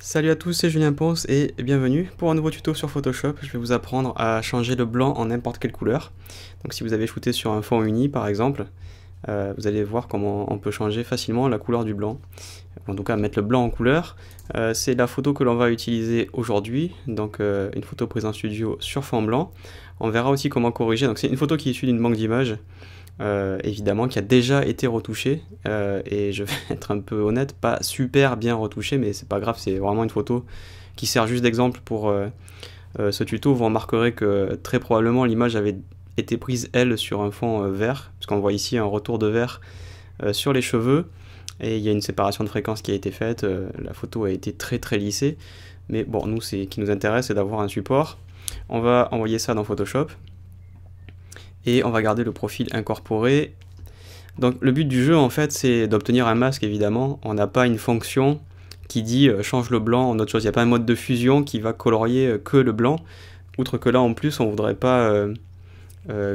Salut à tous, c'est Julien Ponce et bienvenue pour un nouveau tuto sur Photoshop. Je vais vous apprendre à changer le blanc en n'importe quelle couleur. Donc si vous avez shooté sur un fond uni par exemple, vous allez voir comment on peut changer facilement la couleur du blanc. En tout cas mettre le blanc en couleur. C'est la photo que l'on va utiliser aujourd'hui, donc une photo prise en studio sur fond blanc. On verra aussi comment corriger, donc c'est une photo qui est issue d'une banque d'images. Évidemment qui a déjà été retouché et je vais être un peu honnête, pas super bien retouché, mais c'est pas grave, c'est vraiment une photo qui sert juste d'exemple pour ce tuto. Vous remarquerez que très probablement l'image avait été prise elle sur un fond vert, puisqu'on voit ici un retour de vert sur les cheveux et il y a une séparation de fréquence qui a été faite. La photo a été très lissée, mais bon, nous ce qui nous intéresse c'est d'avoir un support. On va envoyer ça dans Photoshop et on va garder le profil incorporé. Donc le but du jeu en fait c'est d'obtenir un masque évidemment. On n'a pas une fonction qui dit change le blanc en autre chose. Il n'y a pas un mode de fusion qui va colorier que le blanc. Outre que là en plus on ne voudrait pas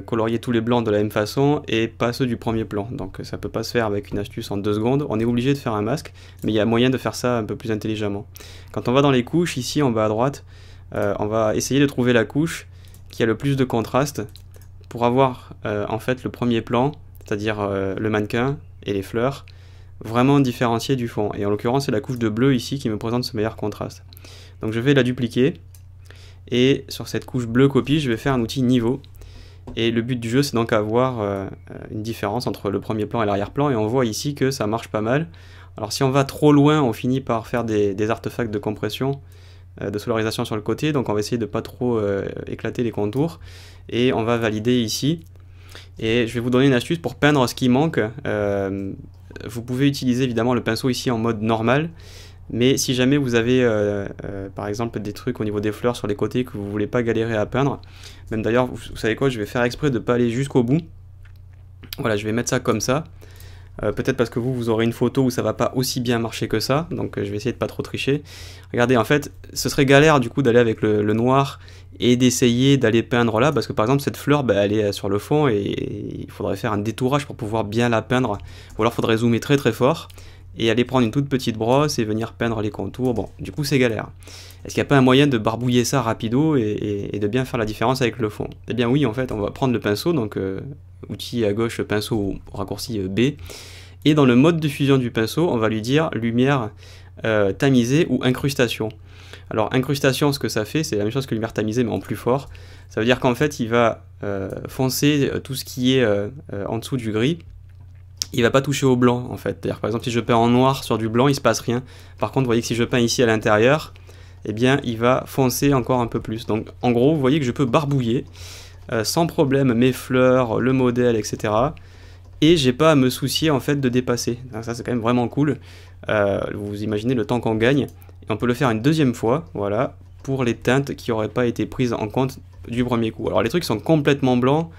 colorier tous les blancs de la même façon et pas ceux du premier plan. Donc ça ne peut pas se faire avec une astuce en 2 secondes. On est obligé de faire un masque, mais il y a moyen de faire ça un peu plus intelligemment. Quand on va dans les couches, ici en bas à droite, on va essayer de trouver la couche qui a le plus de contraste pour avoir en fait le premier plan, c'est-à-dire le mannequin et les fleurs, vraiment différenciés du fond. Et en l'occurrence c'est la couche de bleu ici qui me présente ce meilleur contraste. Donc je vais la dupliquer et sur cette couche bleu copie je vais faire un outil niveau. Et le but du jeu c'est donc avoir une différence entre le premier plan et l'arrière-plan, et on voit ici que ça marche pas mal. Alors si on va trop loin on finit par faire des artefacts de compression, de solarisation sur le côté, donc on va essayer de pas trop éclater les contours et on va valider ici. Et je vais vous donner une astuce pour peindre ce qui manque. Vous pouvez utiliser évidemment le pinceau ici en mode normal, mais si jamais vous avez par exemple des trucs au niveau des fleurs sur les côtés que vous voulez pas galérer à peindre, même d'ailleurs vous savez quoi, je vais faire exprès de pas aller jusqu'au bout. Voilà, je vais mettre ça comme ça. Peut-être parce que vous aurez une photo où ça va pas aussi bien marcher que ça, donc je vais essayer de pas trop tricher. Regardez, en fait, ce serait galère du coup d'aller avec le noir et d'essayer d'aller peindre là, parce que par exemple cette fleur, bah, elle est sur le fond et il faudrait faire un détourage pour pouvoir bien la peindre, ou alors il faudrait zoomer très fort et aller prendre une toute petite brosse et venir peindre les contours. Bon, du coup c'est galère. Est-ce qu'il n'y a pas un moyen de barbouiller ça rapido et de bien faire la différence avec le fond? Eh bien oui, en fait, on va prendre le pinceau, donc outil à gauche, pinceau ou raccourci B, et dans le mode de fusion du pinceau, on va lui dire lumière tamisée ou incrustation. Alors incrustation, ce que ça fait, c'est la même chose que lumière tamisée, mais en plus fort. Ça veut dire qu'en fait, il va foncer tout ce qui est en dessous du gris. Il va pas toucher au blanc en fait. C'est-à-dire, par exemple, si je peins en noir sur du blanc, il se passe rien. Par contre, vous voyez que si je peins ici à l'intérieur, eh bien, il va foncer encore un peu plus. Donc, en gros, vous voyez que je peux barbouiller sans problème mes fleurs, le modèle, etc. Et j'ai pas à me soucier en fait de dépasser. Donc, ça, c'est quand même vraiment cool. Vous imaginez le temps qu'on gagne. Et on peut le faire une deuxième fois, voilà, pour les teintes qui n'auraient pas été prises en compte du premier coup. Alors, les trucs qui sont complètement blancs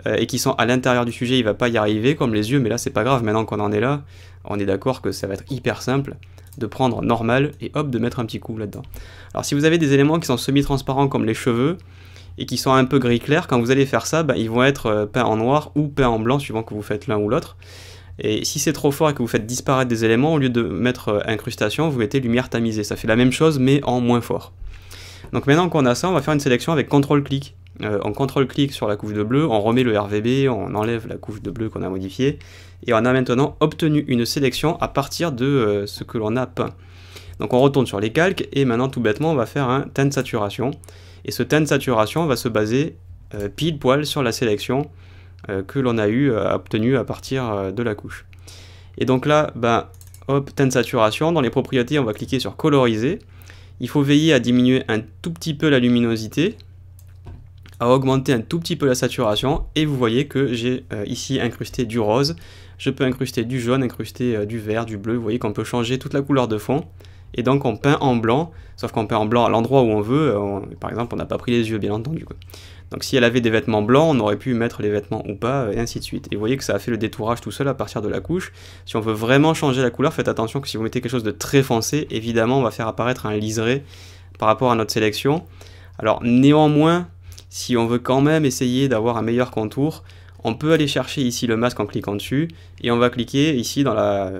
et qui sont à l'intérieur du sujet, il va pas y arriver, comme les yeux, mais là c'est pas grave, maintenant qu'on en est là, on est d'accord que ça va être hyper simple de prendre normal et hop, de mettre un petit coup là-dedans. Alors si vous avez des éléments qui sont semi-transparents comme les cheveux et qui sont un peu gris clair, quand vous allez faire ça, ils vont être peints en noir ou peints en blanc suivant que vous faites l'un ou l'autre. Et si c'est trop fort et que vous faites disparaître des éléments, au lieu de mettre incrustation, vous mettez lumière tamisée. Ça fait la même chose mais en moins fort. Donc maintenant qu'on a ça, on va faire une sélection avec CTRL-clic. On CTRL-clic sur la couche de bleu, on remet le RVB, on enlève la couche de bleu qu'on a modifiée, et on a maintenant obtenu une sélection à partir de ce que l'on a peint. Donc on retourne sur les calques, et maintenant tout bêtement on va faire un teint de saturation, et ce teint de saturation va se baser pile poil sur la sélection que l'on a obtenue à partir de la couche. Et donc là, hop, teint de saturation, dans les propriétés on va cliquer sur coloriser, il faut veiller à diminuer un tout petit peu la luminosité, à augmenter un tout petit peu la saturation, et vous voyez que j'ai ici incrusté du rose, je peux incruster du jaune, incruster du vert, du bleu, vous voyez qu'on peut changer toute la couleur de fond, et donc on peint en blanc, sauf qu'on peint en blanc à l'endroit où on veut, par exemple on n'a pas pris les yeux bien entendu, quoi. Donc si elle avait des vêtements blancs, on aurait pu mettre les vêtements ou pas, et ainsi de suite. Et vous voyez que ça a fait le détourage tout seul à partir de la couche. Si on veut vraiment changer la couleur, faites attention que si vous mettez quelque chose de très foncé, évidemment on va faire apparaître un liseré par rapport à notre sélection. Alors néanmoins, si on veut quand même essayer d'avoir un meilleur contour, on peut aller chercher ici le masque en cliquant dessus, et on va cliquer ici dans la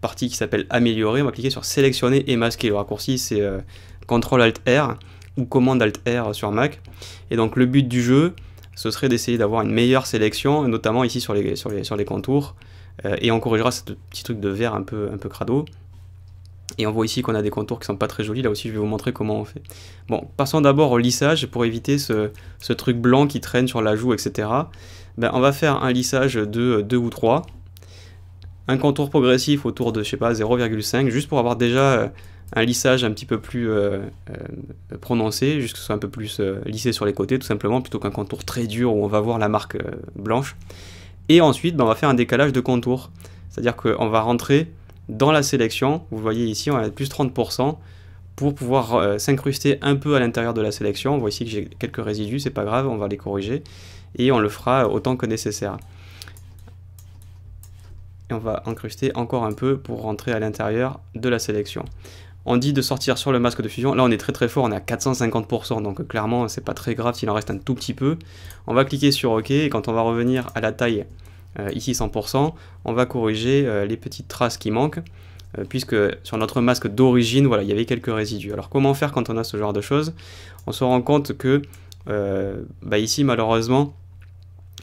partie qui s'appelle améliorer, on va cliquer sur sélectionner et masquer. Le raccourci c'est CTRL-ALT-R ou commande-ALT-R sur Mac. Et donc le but du jeu, ce serait d'essayer d'avoir une meilleure sélection, notamment ici sur les contours, et on corrigera ce petit truc de vert un peu crado. Et on voit ici qu'on a des contours qui sont pas très jolis, là aussi je vais vous montrer comment on fait. Bon, passons d'abord au lissage pour éviter ce truc blanc qui traîne sur la joue, etc. Ben, on va faire un lissage de 2 ou 3, un contour progressif autour de, je sais pas, 0,5, juste pour avoir déjà un lissage un petit peu plus prononcé, juste que ce soit un peu plus lissé sur les côtés, tout simplement, plutôt qu'un contour très dur où on va voir la marque blanche. Et ensuite, ben, on va faire un décalage de contour, c'est-à-dire qu'on va rentrer dans la sélection, vous voyez ici, on a plus 30%, pour pouvoir s'incruster un peu à l'intérieur de la sélection. On voit ici que j'ai quelques résidus, c'est pas grave, on va les corriger, et on le fera autant que nécessaire. Et on va incruster encore un peu pour rentrer à l'intérieur de la sélection. On dit de sortir sur le masque de fusion, là on est très fort, on est à 450%, donc clairement c'est pas très grave s'il en reste un tout petit peu. On va cliquer sur OK, et quand on va revenir à la taille, ici 100%, on va corriger les petites traces qui manquent, puisque sur notre masque d'origine, voilà, il y avait quelques résidus. Alors comment faire quand on a ce genre de choses? On se rend compte que ici malheureusement,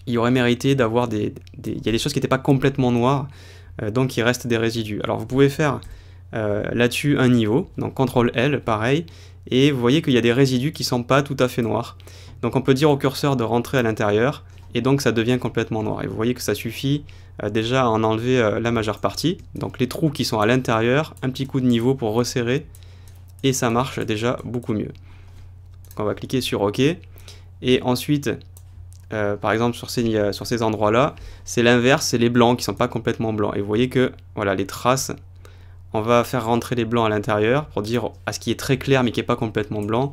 il aurait mérité d'avoir il y a des choses qui n'étaient pas complètement noires, donc il reste des résidus. Alors vous pouvez faire là-dessus un niveau, donc CTRL-L, pareil, et vous voyez qu'il y a des résidus qui ne sont pas tout à fait noirs. Donc on peut dire au curseur de rentrer à l'intérieur, et donc ça devient complètement noir. Et vous voyez que ça suffit déjà à en enlever la majeure partie. Donc les trous qui sont à l'intérieur, un petit coup de niveau pour resserrer, et ça marche déjà beaucoup mieux. Donc on va cliquer sur OK, et ensuite, par exemple sur ces endroits-là, c'est l'inverse, c'est les blancs qui ne sont pas complètement blancs. Et vous voyez que voilà, les traces, on va faire rentrer les blancs à l'intérieur pour dire à ce qui est très clair mais qui n'est pas complètement blanc,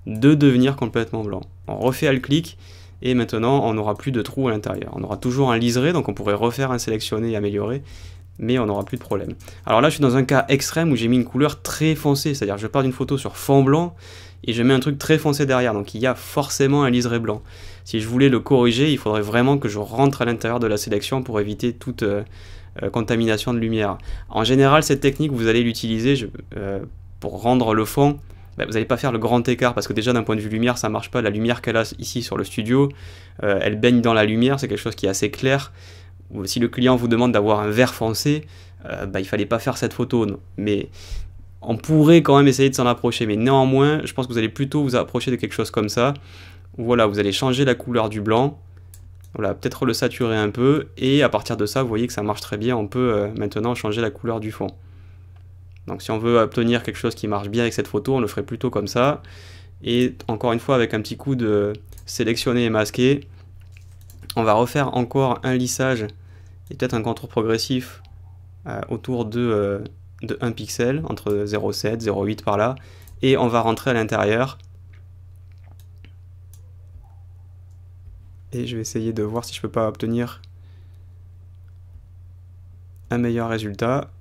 de devenir complètement blanc. On refait alt-clic, et maintenant on n'aura plus de trous à l'intérieur. On aura toujours un liseré, donc on pourrait refaire un sélectionner et améliorer, mais on n'aura plus de problème. Alors là je suis dans un cas extrême où j'ai mis une couleur très foncée, c'est-à-dire je pars d'une photo sur fond blanc et je mets un truc très foncé derrière, donc il y a forcément un liseré blanc. Si je voulais le corriger, il faudrait vraiment que je rentre à l'intérieur de la sélection pour éviter toute contamination de lumière. En général cette technique vous allez l'utiliser pour rendre le fond. Vous n'allez pas faire le grand écart parce que déjà d'un point de vue lumière ça marche pas. La lumière qu'elle a ici sur le studio, elle baigne dans la lumière, c'est quelque chose qui est assez clair. Si le client vous demande d'avoir un vert foncé, il fallait pas faire cette photo, non. Mais on pourrait quand même essayer de s'en approcher, mais néanmoins je pense que vous allez plutôt vous approcher de quelque chose comme ça. Voilà, vous allez changer la couleur du blanc, voilà, peut-être le saturer un peu, et à partir de ça vous voyez que ça marche très bien. On peut maintenant changer la couleur du fond. Donc si on veut obtenir quelque chose qui marche bien avec cette photo, on le ferait plutôt comme ça. Et encore une fois, avec un petit coup de sélectionner et masquer, on va refaire encore un lissage et peut-être un contour progressif autour de 1 pixel, entre 0,7 et 0,8 par là. Et on va rentrer à l'intérieur. Et je vais essayer de voir si je peux pas obtenir un meilleur résultat,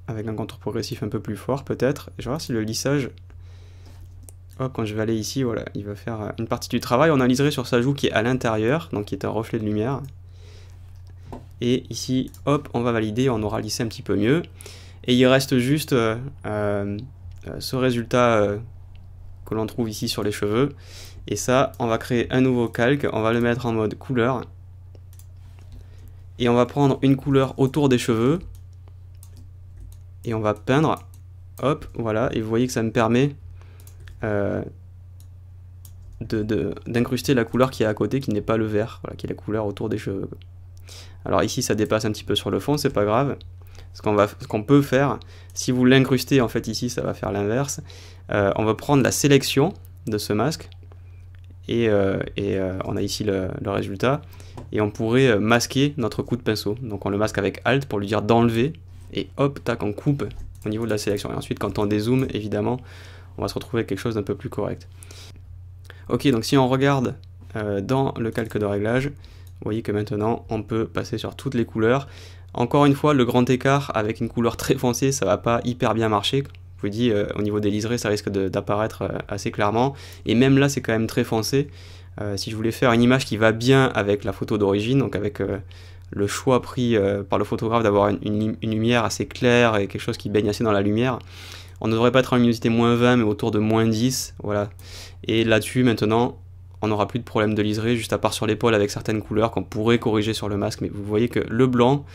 avec un contour progressif un peu plus fort peut-être. Je vais voir si le lissage, hop, quand je vais aller ici, voilà, il va faire une partie du travail. On a un liseré sur sa joue qui est à l'intérieur, donc qui est un reflet de lumière. Et ici, hop, on va valider, on aura lissé un petit peu mieux. Et il reste juste ce résultat que l'on trouve ici sur les cheveux. Et ça, on va créer un nouveau calque, on va le mettre en mode couleur. Et on va prendre une couleur autour des cheveux. Et on va peindre, hop, voilà, et vous voyez que ça me permet d'incruster la couleur qui est à côté, qui n'est pas le vert, voilà, qui est la couleur autour des cheveux. Alors ici ça dépasse un petit peu sur le fond, c'est pas grave. Ce qu'on peut faire, si vous l'incrustez en fait ici, ça va faire l'inverse. On va prendre la sélection de ce masque, et on a ici le résultat, et on pourrait masquer notre coup de pinceau. Donc on le masque avec Alt pour lui dire d'enlever, et hop, tac, on coupe au niveau de la sélection. Et ensuite, quand on dézoome, évidemment, on va se retrouver avec quelque chose d'un peu plus correct. Ok, donc si on regarde dans le calque de réglage, vous voyez que maintenant, on peut passer sur toutes les couleurs. Encore une fois, le grand écart avec une couleur très foncée, ça va pas hyper bien marcher. Je vous dis, au niveau des liserés, ça risque d'apparaître assez clairement. Et même là, c'est quand même très foncé. Si je voulais faire une image qui va bien avec la photo d'origine, donc avec le choix pris par le photographe d'avoir une lumière assez claire et quelque chose qui baigne assez dans la lumière, on ne devrait pas être en luminosité -20 mais autour de -10, voilà. Et là-dessus maintenant, on n'aura plus de problème de liseré, juste à part sur l'épaule avec certaines couleurs qu'on pourrait corriger sur le masque, mais vous voyez que le blanc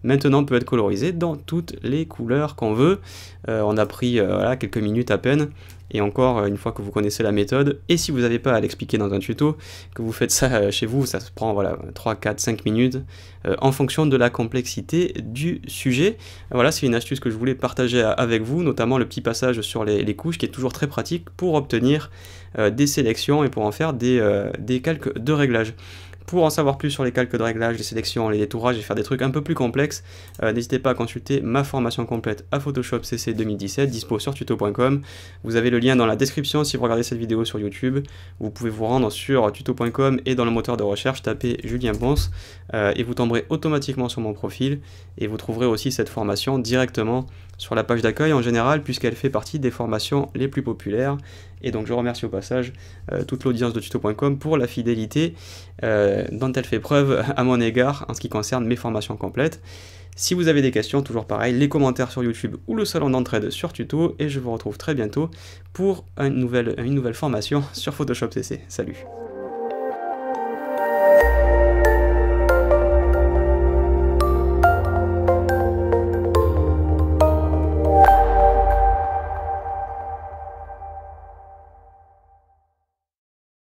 maintenant peut être colorisé dans toutes les couleurs qu'on veut. On a pris voilà, quelques minutes à peine, et encore une fois que vous connaissez la méthode, et si vous n'avez pas à l'expliquer dans un tuto, que vous faites ça chez vous, ça se prend voilà, 3, 4, 5 minutes, en fonction de la complexité du sujet. Voilà, c'est une astuce que je voulais partager avec vous, notamment le petit passage sur les couches, qui est toujours très pratique pour obtenir des sélections et pour en faire des calques de réglage. Pour en savoir plus sur les calques de réglage, les sélections, les détourages et faire des trucs un peu plus complexes, n'hésitez pas à consulter ma formation complète à Photoshop CC 2017, dispo sur tuto.com. Vous avez le lien dans la description si vous regardez cette vidéo sur YouTube. Vous pouvez vous rendre sur tuto.com et dans le moteur de recherche, tapez Julien Ponce et vous tomberez automatiquement sur mon profil, et vous trouverez aussi cette formation directement sur la page d'accueil en général, puisqu'elle fait partie des formations les plus populaires. Et donc je remercie au passage toute l'audience de tuto.com pour la fidélité dont elle fait preuve à mon égard en ce qui concerne mes formations complètes. Si vous avez des questions, toujours pareil, les commentaires sur YouTube ou le salon d'entraide sur tuto, et je vous retrouve très bientôt pour une nouvelle formation sur Photoshop CC. Salut!